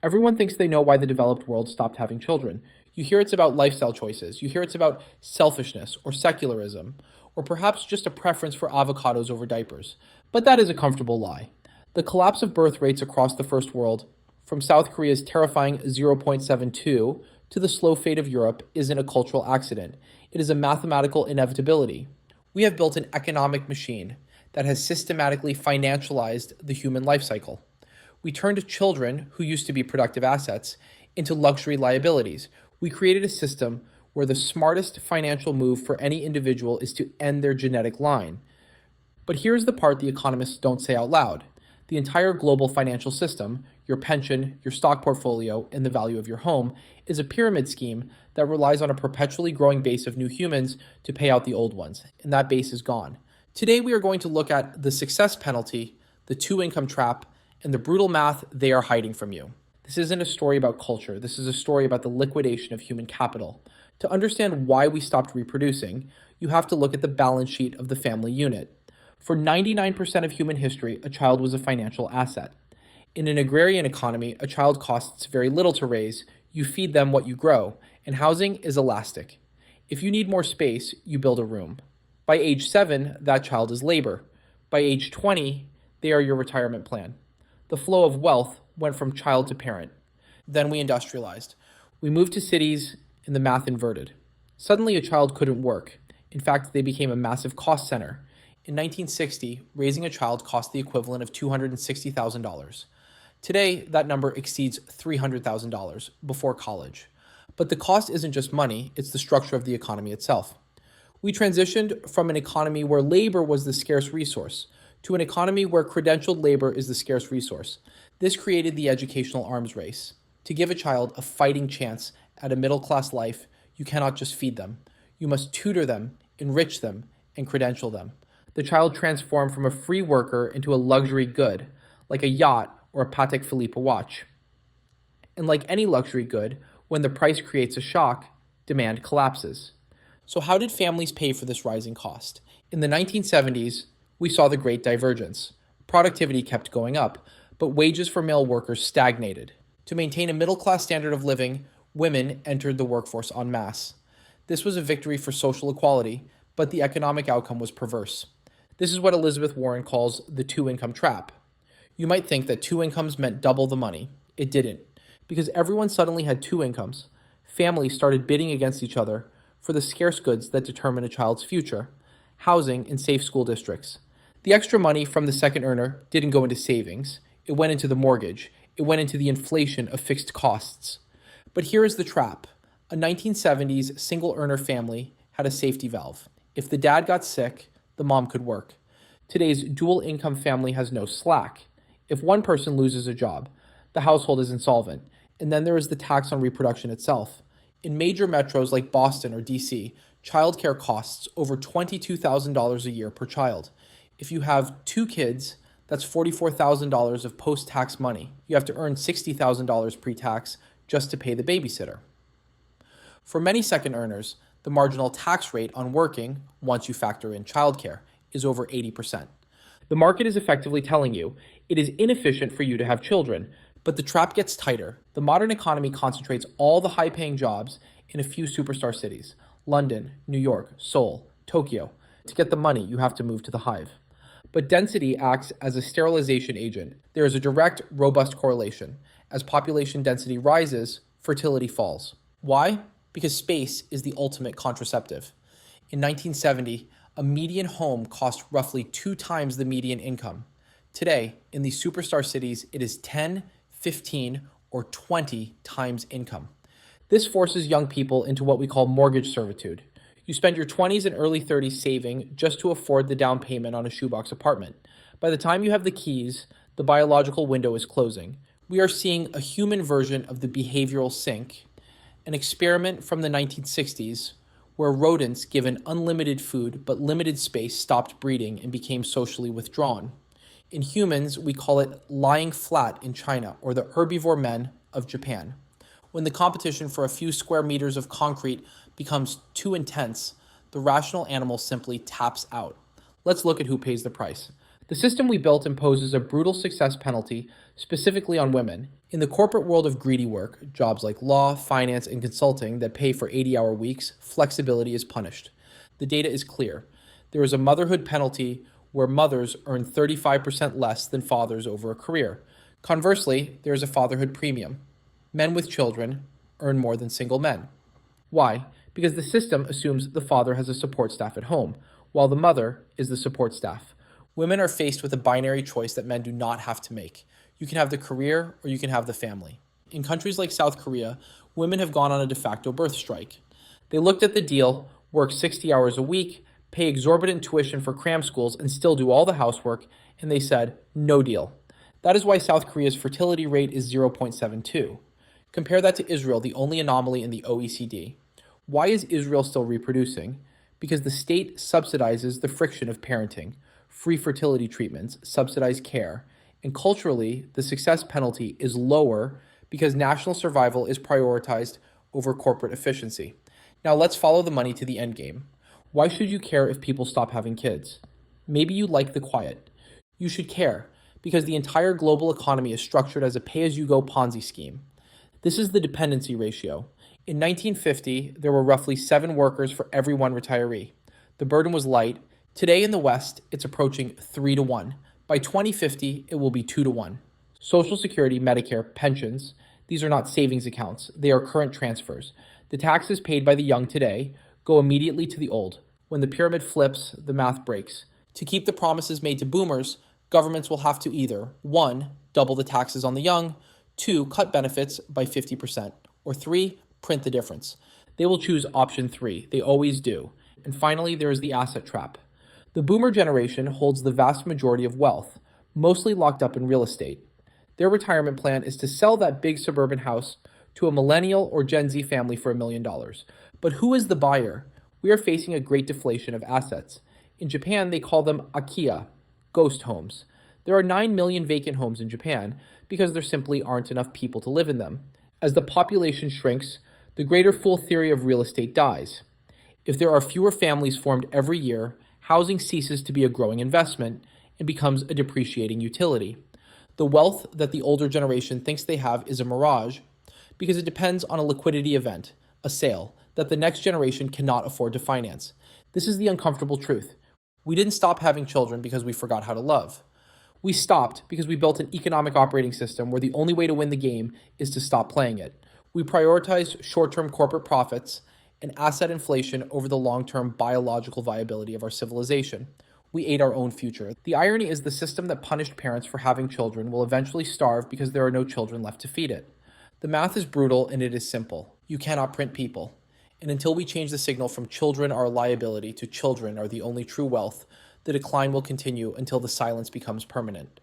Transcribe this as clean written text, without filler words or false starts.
Everyone thinks they know why the developed world stopped having children. You hear it's about lifestyle choices, you hear it's about selfishness or secularism, or perhaps just a preference for avocados over diapers. But that is a comfortable lie. The collapse of birth rates across the first world, from South Korea's terrifying 0.72 to the slow fate of Europe, isn't a cultural accident. It is a mathematical inevitability. We have built an economic machine that has systematically financialized the human life cycle. We turned children, who used to be productive assets, into luxury liabilities. We created a system where the smartest financial move for any individual is to end their genetic line. But here's the part the economists don't say out loud. The entire global financial system, your pension, your stock portfolio, and the value of your home, is a pyramid scheme that relies on a perpetually growing base of new humans to pay out the old ones, and that base is gone. Today, we are going to look at the success penalty, the two income trap, and the brutal math they are hiding from you. This isn't a story about culture, this is a story about the liquidation of human capital. To understand why we stopped reproducing, you have to look at the balance sheet of the family unit. For 99% of human history, a child was a financial asset. In an agrarian economy, a child costs very little to raise, you feed them what you grow, and housing is elastic. If you need more space, you build a room. By age 7, that child is labor. By age 20, they are your retirement plan. The flow of wealth went from child to parent. Then we industrialized. We moved to cities and the math inverted. Suddenly, a child couldn't work. In fact, they became a massive cost center. In 1960, raising a child cost the equivalent of $260,000. Today, that number exceeds $300,000 before college. But the cost isn't just money, it's the structure of the economy itself. We transitioned from an economy where labor was the scarce resource to an economy where credentialed labor is the scarce resource. This created the educational arms race. To give a child a fighting chance at a middle-class life, you cannot just feed them. You must tutor them, enrich them, and credential them. The child transformed from a free worker into a luxury good, like a yacht or a Patek Philippe watch. And like any luxury good, when the price creates a shock, demand collapses. So how did families pay for this rising cost? In the 1970s, we saw the Great Divergence. Productivity kept going up, but wages for male workers stagnated. To maintain a middle-class standard of living, women entered the workforce en masse. This was a victory for social equality, but the economic outcome was perverse. This is what Elizabeth Warren calls the two-income trap. You might think that two incomes meant double the money. It didn't, because everyone suddenly had two incomes. Families started bidding against each other for the scarce goods that determine a child's future: housing and safe school districts. The extra money from the second earner didn't go into savings. It went into the mortgage. It went into the inflation of fixed costs. But here is the trap. A 1970s single earner family had a safety valve. If the dad got sick, the mom could work. Today's dual income family has no slack. If one person loses a job, the household is insolvent. And then there is the tax on reproduction itself. In major metros like Boston or DC, childcare costs over $22,000 a year per child. If you have two kids, that's $44,000 of post-tax money. You have to earn $60,000 pre-tax just to pay the babysitter. For many second earners, the marginal tax rate on working, once you factor in childcare, is over 80%. The market is effectively telling you it is inefficient for you to have children, but the trap gets tighter. The modern economy concentrates all the high-paying jobs in a few superstar cities: London, New York, Seoul, Tokyo. To get the money, you have to move to the hive. But density acts as a sterilization agent. There is a direct, robust correlation. As population density rises, fertility falls. Why? Because space is the ultimate contraceptive. In 1970, a median home cost roughly 2 times the median income. Today, in these superstar cities, it is 10, 15, or 20 times income. This forces young people into what we call mortgage servitude. You spend your 20s and early 30s saving just to afford the down payment on a shoebox apartment. By the time you have the keys, the biological window is closing. We are seeing a human version of the behavioral sink, an experiment from the 1960s where rodents given unlimited food but limited space stopped breeding and became socially withdrawn. In humans, we call it lying flat in China, or the herbivore men of Japan. When the competition for a few square meters of concrete becomes too intense, the rational animal simply taps out. Let's look at who pays the price. The system we built imposes a brutal success penalty specifically on women. In the corporate world of greedy work, jobs like law, finance, and consulting that pay for 80-hour weeks, flexibility is punished. The data is clear. There is a motherhood penalty where mothers earn 35% less than fathers over a career. Conversely, there is a fatherhood premium. Men with children earn more than single men. Why? Because the system assumes the father has a support staff at home, while the mother is the support staff. Women are faced with a binary choice that men do not have to make. You can have the career or you can have the family. In countries like South Korea, women have gone on a de facto birth strike. They looked at the deal, work 60 hours a week, pay exorbitant tuition for cram schools, and still do all the housework, and they said, no deal. That is why South Korea's fertility rate is 0.72. Compare that to Israel, the only anomaly in the OECD. Why is Israel still reproducing? Because the state subsidizes the friction of parenting, free fertility treatments, subsidized care, and culturally, the success penalty is lower because national survival is prioritized over corporate efficiency. Now let's follow the money to the end game. Why should you care if people stop having kids? Maybe you like the quiet. You should care because the entire global economy is structured as a pay-as-you-go Ponzi scheme. This is the dependency ratio. In 1950, there were roughly 7 workers for every 1 retiree. The burden was light. Today in the West, it's approaching 3 to 1. By 2050, it will be 2 to 1. Social Security, Medicare, pensions, these are not savings accounts. They are current transfers. The taxes paid by the young today go immediately to the old. When the pyramid flips, the math breaks. To keep the promises made to boomers, governments will have to either 1. Double the taxes on the young, 2. Cut benefits by 50%, or 3. Print the difference. They will choose option 3. They always do. And finally, there is the asset trap. The boomer generation holds the vast majority of wealth, mostly locked up in real estate. Their retirement plan is to sell that big suburban house to a millennial or Gen Z family for $1 million. But who is the buyer? We are facing a great deflation of assets. In Japan, they call them akiya, ghost homes. There are 9 million vacant homes in Japan because there simply aren't enough people to live in them. As the population shrinks, the greater fool theory of real estate dies. If there are fewer families formed every year, housing ceases to be a growing investment and becomes a depreciating utility. The wealth that the older generation thinks they have is a mirage because it depends on a liquidity event, a sale, that the next generation cannot afford to finance. This is the uncomfortable truth. We didn't stop having children because we forgot how to love. We stopped because we built an economic operating system where the only way to win the game is to stop playing it. We prioritized short-term corporate profits and asset inflation over the long-term biological viability of our civilization. We ate our own future. The irony is the system that punished parents for having children will eventually starve because there are no children left to feed it. The math is brutal and it is simple. You cannot print people. And until we change the signal from children are a liability to children are the only true wealth, the decline will continue until the silence becomes permanent.